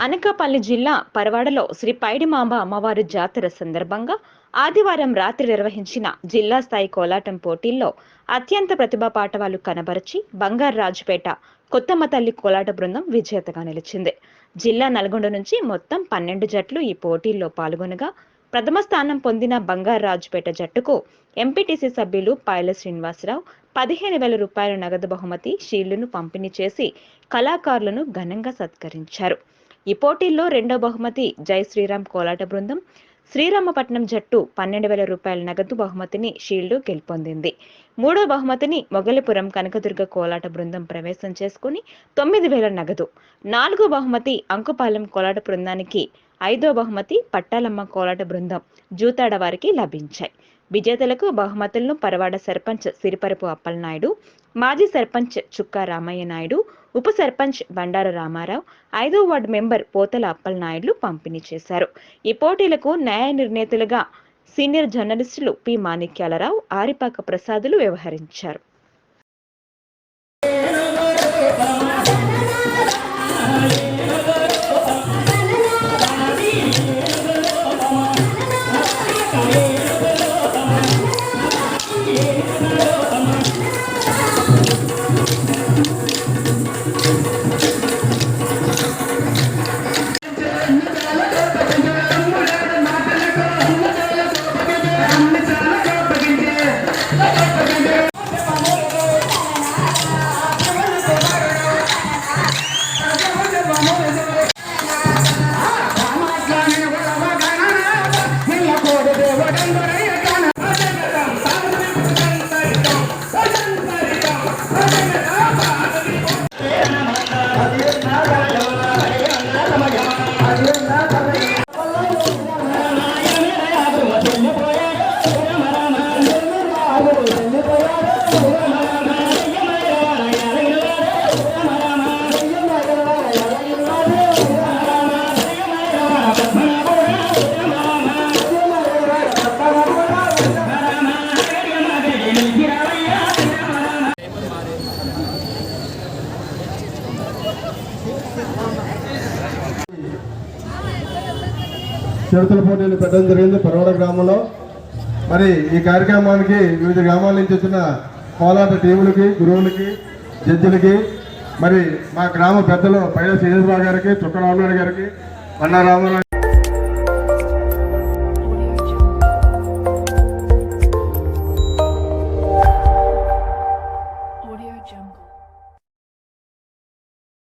అనకాపల్లి జిల్లా పరవాడలో శ్రీ పైడిమాంబ అమ్మవారి జాతర సందర్భంగా ఆదివారం రాత్రి నిర్వహించిన జిల్లా స్థాయి కోలాటం పోటీల్లో అత్యంత ప్రతిభా పాటవాలు కనబరిచి బంగారాజుపేట కొత్తమ్మ తల్లి కోలాట బృందం విజేతగా నిలిచింది. జిల్లా నల్గొండ నుంచి మొత్తం 12 జట్లు ఈ పోటీల్లో పాల్గొనగా ప్రథమ స్థానం పొందిన బంగారాజుపేట జట్టుకు ఎంపీటీసీ సభ్యులు పాయల శ్రీనివాసరావు 15,000 రూపాయల నగదు బహుమతి షీల్డ్ను పంపిణీ చేసి కళాకారులను ఘనంగా సత్కరించారు. ఈ పోటీల్లో రెండో బహుమతి జై శ్రీరామ్ కోలాట బృందం శ్రీరామపట్నం జట్టు 12,000 రూపాయల నగదు బహుమతిని షీల్డ్ గెలుపొందింది. మూడో బహుమతిని మొగలిపురం కనకదుర్గ కోలాట బృందం ప్రవేశం చేసుకుని 9,000 నగదు, నాలుగో బహుమతి అంకుపాలెం కోలాట బృందానికి, ఐదో బహుమతి పట్టాలమ్మ కోలాట బృందం జూతాడ వారికి లభించాయి. విజేతలకు బహుమతులను పరవాడ సర్పంచ్ సిరిపరపు అప్పలనాయుడు, మాజీ సర్పంచ్ చుక్కా రామయ్య నాయుడు, ఉప సర్పంచ్ బండార రామారావు, 5వ వార్డు మెంబర్ పోతల అప్పలనాయుడులు పంపిణీ చేశారు. ఈ పోటీలకు న్యాయ నిర్ణేతలుగా సీనియర్ జర్నలిస్టులు పి మాణిక్యాలరావు, ఆరిపాక ప్రసాదులు వ్యవహరించారు. చిరుతల పోటీలు పెట్టడం జరిగింది పరవాడ గ్రామంలో. మరి ఈ కార్యక్రమానికి వివిధ గ్రామాల నుంచి వచ్చిన కోలాట టీములకి, గురువులకి, జడ్జిలకి, మరి మా గ్రామ పెద్దలు పైల శ్రీనివాసరావు గారికి, చుక్క రామనాయుడు గారికి, అన్న రామారావు